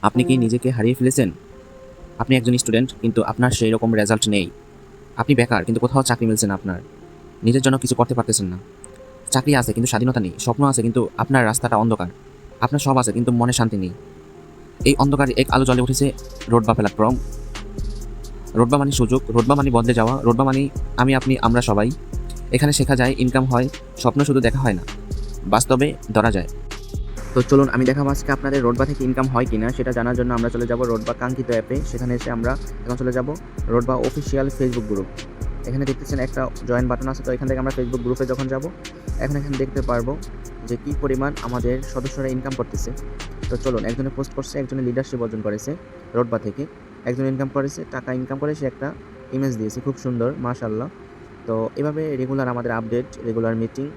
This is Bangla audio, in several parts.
আপনি কি নিজেকে হারিয়ে ফেলেছেন? আপনি একজন স্টুডেন্ট কিন্তু আপনার সেই রকম রেজাল্ট নেই। আপনি বেকার কিন্তু কোথাও চাকরি মিলছে না আপনার। নিজের জন্য কিছু করতে পারতেছেন না। চাকরি আছে কিন্তু স্বাধীনতা নেই। স্বপ্ন আছে কিন্তু আপনার রাস্তাটা অন্ধকার। আপনার সব আছে কিন্তু মনে শান্তি নেই। এই অন্ধকারে এক আলো জ্বলে উঠেছে রোডবা প্ল্যাটফর্ম। রোডবা মানে সুযোগ, রোডবা মানে বদলে যাওয়া, রোডবা মানে আমি, আপনি, আমরা সবাই। এখানে শেখা যায়, ইনকাম হয়, স্বপ্ন শুধু দেখা হয় না, বাস্তবে ধরা যায়। তো চলুন আমি দেখাবো আজকে আপনাদের রোডবা থেকে ইনকাম হয় কিনা সেটা জানার জন্য আমরা চলে যাব রোডবা কাঙ্ক্ষিত অ্যাপে। সেখানে এসে আমরা এখন চলে যাব রোডবা অফিসিয়াল ফেসবুক গ্রুপ। এখানে দেখতেছেন একটা জয়েন বাটন আছে, তো এখান থেকে আমরা ফেসবুক গ্রুপে যখন যাব এখন এখানে দেখতে পারবো যে কী পরিমাণ আমাদের সদস্যরা ইনকাম করতেছে। তো চলুন, একজনে পোস্ট করছে, একজনে লিডারশিপ অর্জন করেছে রোডবা থেকে, একজন ইনকাম করেছে, টাকা ইনকাম করে সে একটা ইমেজ দিয়েছে, খুব সুন্দর মাশাআল্লাহ। তো এভাবে রেগুলার আমাদের আপডেট, রেগুলার মিটিং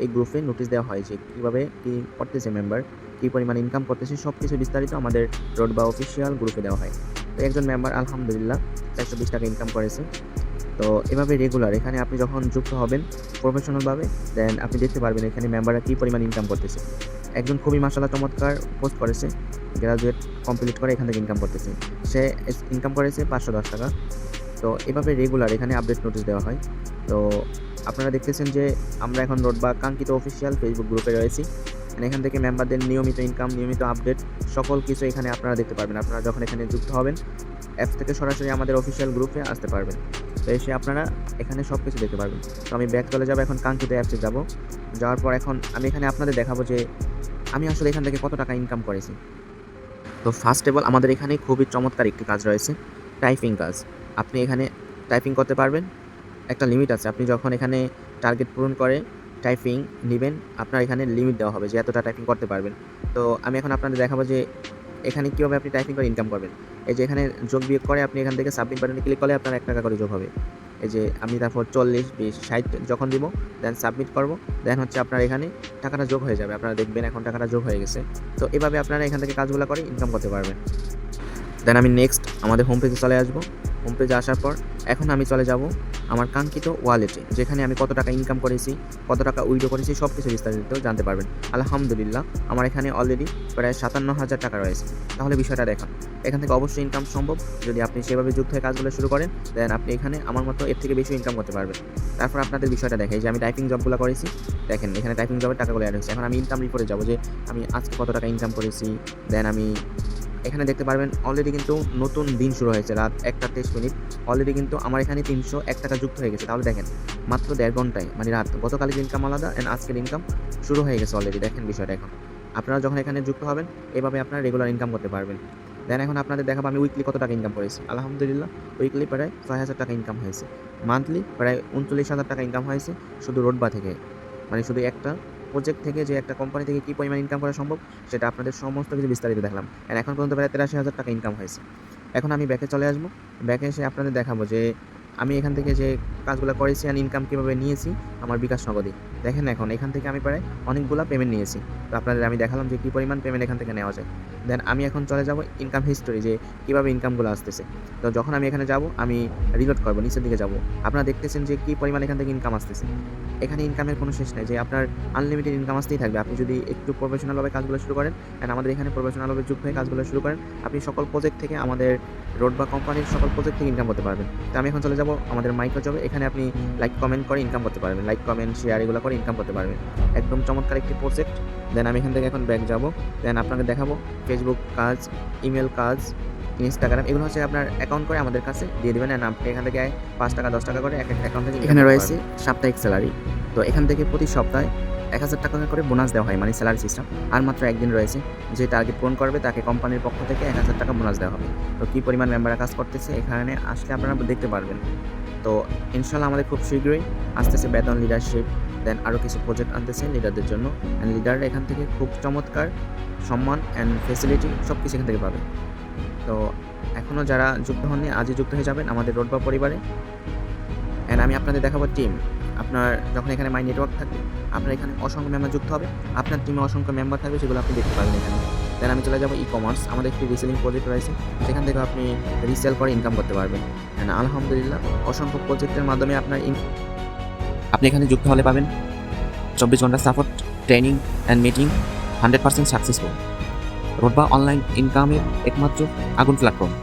এই গ্রুপে নোটিশ দেওয়া হয় যে কীভাবে কী করতেছে মেম্বার, কী পরিমাণ ইনকাম করতেছে, সব কিছু বিস্তারিত আমাদের রোডবা অফিসিয়াল গ্রুপে দেওয়া হয়। তো একজন মেম্বার আলহামদুলিল্লাহ 420 টাকা ইনকাম করেছে। তো এভাবে রেগুলার এখানে আপনি যখন যুক্ত হবেন প্রফেশনালভাবে, দেন আপনি দেখতে পারবেন এখানে মেম্বাররা কী পরিমাণ ইনকাম করতেছে। একজন খুবই মাশাআল্লাহ চমৎকার পোস্ট করেছে, গ্রাজুয়েট কমপ্লিট করে এখান থেকে ইনকাম করতেছে, সে ইনকাম করেছে 510 টাকা। তো এভাবে রেগুলার এখানে আপডেট নোটিশ দেওয়া হয়। তো আপনারা দেখতেছেন যে আমরা এখন রোডবা কাঙ্ক্ষিত অফিসিয়াল ফেসবুক গ্রুপে রয়েছি। এখান থেকে মেম্বারদের নিয়মিত ইনকাম, নিয়মিত আপডেট সকল কিছু এখানে আপনারা দেখতে পারবেন। আপনারা যখন এখানে যুক্ত হবেন অ্যাপস থেকে সরাসরি আমাদের অফিসিয়াল গ্রুপে আসতে পারবেন। তো এসে আপনারা এখানে সব কিছু দেখতে পারবেন। তো আমি ব্যাক চলে যাবো, এখন কাঙ্ক্ষিত অ্যাপসে যাব। যাওয়ার পর এখন আমি এখানে আপনাদের দেখাবো যে আমি আসলে এখান থেকে কত টাকা ইনকাম করেছি। তো ফার্স্ট অফ অল আমাদের এখানে খুবই চমৎকার একটি কাজ রয়েছে, টাইপিং কাজ। আপনি এখানে টাইপিং করতে পারবেন, একটা লিমিট আছে। আপনি যখন এখানে টার্গেট পূরণ করে টাইপিং নিবেন, আপনার এখানে লিমিট দেওয়া হবে যে এতটা টাইপিং করতে পারবেন। তো আমি এখন আপনাদের দেখাবো যে এখানে কীভাবে আপনি টাইপিং করে ইনকাম করবেন। এই যে এখানে যোগ বিয়োগ করে আপনি এখান থেকে সাবমিট বাটনে ক্লিক করলে আপনার 1 টাকা করে যোগ হবে। এই যে আমি তারপর 40, 20, 60 যখন দিব, দেন সাবমিট করব, দেন হচ্ছে আপনার এখানে টাকাটা যোগ হয়ে যাবে। আপনারা দেখবেন এখন টাকাটা যোগ হয়ে গেছে। তো এভাবে আপনারা এখান থেকে কাজগুলো করে ইনকাম করতে পারবেন। দেন আমি নেক্সট আমাদের হোম পেজে চলে আসবো। হোম পেজে আসার পর এখন আমি চলে যাব আমার কাঙ্ক্ষিত ওয়ালেটে, যেখানে আমি কত টাকা ইনকাম করেছি, কত টাকা উইথড্র করেছি, সব কিছু বিস্তারিত জানতে পারবেন। আলহামদুলিল্লাহ আমার এখানে অলরেডি প্রায় 57,000 টাকা রয়েছে। তাহলে বিষয়টা দেখুন, এখান থেকে অবশ্যই ইনকাম সম্ভব যদি আপনি সেভাবে যুক্ত হয়ে কাজগুলো শুরু করেন। দেন আপনি এখানে আমার মতো এর থেকে বেশি ইনকাম করতে পারবেন। তারপর আপনাদের বিষয়টা দেখাই যে আমি টাইপিং জবগুলো করেছি, দেখেন এখানে টাইপিং জবের টাকাগুলো অ্যাড হয়েছে। এখন আমি ইনকাম রিপোর্টে যাব যে আমি আজকে কত টাকা ইনকাম করেছি। দেন আমি এখানে দেখতে পারবেন অলরেডি কিন্তু নতুন দিন শুরু হয়েছে, রাত 1টা 23 মিনিট। অলরেডি কিন্তু আমার এখানে 301 টাকা যুক্ত হয়ে গেছে। তাহলে দেখেন মাত্র 1.5 ঘন্টায়, মানে রাত গতকালের ইনকাম আলাদা অ্যান্ড আজকের ইনকাম শুরু হয়ে গেছে অলরেডি। দেখেন বিষয়টা এখন আপনারা যখন এখানে যুক্ত হবেন এভাবে আপনারা রেগুলার ইনকাম করতে পারবেন। দেন এখন আপনাদের দেখাবো আমি উইকলি কত টাকা ইনকাম করেছি। আলহামদুলিল্লাহ উইকলি প্রায় 6,000 টাকা ইনকাম হয়েছে। মান্থলি প্রায় 39,000 টাকা ইনকাম হয়েছে শুধু রোডবা থেকে, মানে শুধু একটা প্রজেক্ট থেকে, যে একটা কোম্পানি থেকে কী পরিমাণ ইনকাম করা সম্ভব সেটা আপনাদের সমস্ত কিছু বিস্তারিত দেখলাম। এখন পর্যন্ত প্রায় 83,000 টাকা ইনকাম হয়েছে। এখন আমি ব্যাকে চলে আসবো। ব্যাকে এসে আপনাদের দেখাবো যে আমি এখান থেকে যে কাজগুলো করেছি আর ইনকাম কীভাবে নিয়েছি আমার বিকাশ নগদে। দেখেন এখন এখান থেকে আমি প্রায় অনেকগুলো পেমেন্ট নিয়েছি। তো আপনাদের আমি দেখালাম যে কী পরিমাণ পেমেন্ট এখান থেকে নেওয়া যায়। দেন আমি এখন চলে যাব ইনকাম হিস্টোরি, যে কীভাবে ইনকামগুলো আসতেছে। তো যখন আমি এখানে যাব আমি রিলোড করবো, নিচের দিকে যাব, আপনারা দেখতেছেন যে কী পরিমাণ এখান থেকে ইনকাম আসতেছে। এখানে ইনকামের কোনো শেষ নেই, যে আপনার আনলিমিটেড ইনকাম আসতেই থাকবে। আপনি যদি একটু প্রফেশনালভাবে কাজগুলো শুরু করেন অ্যান্ড আমাদের এখানে প্রফেশনালভাবে যুক্ত হয়ে কাজগুলো শুরু করেন, আপনি সকল প্রজেক্ট থেকে, আমাদের রোডবা কোম্পানির সকল প্রজেক্ট থেকে ইনকাম করতে পারবেন। তো আমি এখন চলে যাব আমাদের মাইক্রো জবে। এখানে আপনি লাইক কমেন্ট করে ইনকাম করতে পারবেন, লাইক কমেন্ট শেয়ার এগুলো করে ইনকাম করতে পারবেন। একদম চমৎকার একটি প্রজেক্ট। দেন আমি এখান থেকে এখন ব্যাক যাব। দেন আপনাকে দেখাবো ফেসবুক কাজ, ইমেল কাজ, ইনস্টাগ্রাম, এগুলো হচ্ছে আপনার অ্যাকাউন্ট করে আমাদের কাছে দিয়ে দেবেন অ্যান্ড আপনি এখান থেকে 5 টাকা 10 টাকা করে এক একটা অ্যাকাউন্ট থেকে এখানে রয়েছে সাপ্তাহিক স্যালারি। তো এখান থেকে প্রতি সপ্তাহে 1,000 টাকা করে বোনাস দেওয়া হয়, মানে স্যালারি সিস্টেম। আর মাত্র একদিন রয়েছে, যে টার্গেট পূরণ করবে তাকে কোম্পানির পক্ষ থেকে 1,000 টাকা বোনাস দেওয়া হবে। তো কী পরিমাণ মেম্বাররা কাজ করতেছে এখানে আসলে আপনারা দেখতে পারবেন। তো ইনশাল্লাহ আমাদের খুব শীঘ্রই আসতেছে বেতন, লিডারশিপ, দেন আরও কিছু প্রজেক্ট আনতেছে লিডারদের জন্য। অ্যান্ড লিডাররা এখান থেকে খুব চমৎকার সম্মান অ্যান্ড ফেসিলিটি সব কিছু এখান থেকে পাবে। তো এখনও যারা যুক্ত হননি আজই যুক্ত হয়ে যাবেন আমাদের রোডবা পরিবারে। অ্যান্ড আমি আপনাদের দেখাবো টিম। আপনার যখন এখানে মাই নেটওয়ার্ক থাকবে, আপনার এখানে অসংখ্য মেম্বার যুক্ত হবে, আপনার টিমে অসংখ্য মেম্বার থাকবে, সেগুলো আপনি দেখতে পারবেন এখানে। দেন আমি চলে যাবো ই কমার্স, আমাদের একটি রিসেলিং প্রজেক্ট রয়েছে, সেখান থেকে আপনি রিসেল করে ইনকাম করতে পারবেন। অ্যান্ড আলহামদুলিল্লাহ অসংখ্য প্রজেক্টের মাধ্যমে আপনি এখানে যুক্ত হলে পাবেন 24 ঘন্টা support, training and meeting, 100% successful. রোডবা অনলাইন ইনকামের একমাত্র আগুন প্ল্যাটফর্ম।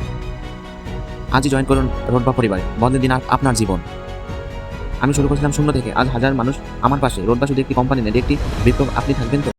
আজই জয়েন করুন রোডবা পরিবারে, বদলে দিন আপনার জীবন। আমি শুরু করেছিলাম শূন্য থেকে, আজ হাজার মানুষ আমার পাশে। রোডবা শুধু একটি কোম্পানি নয়, এটি একটি বিপ্লব। আপনি থাকবেন তো?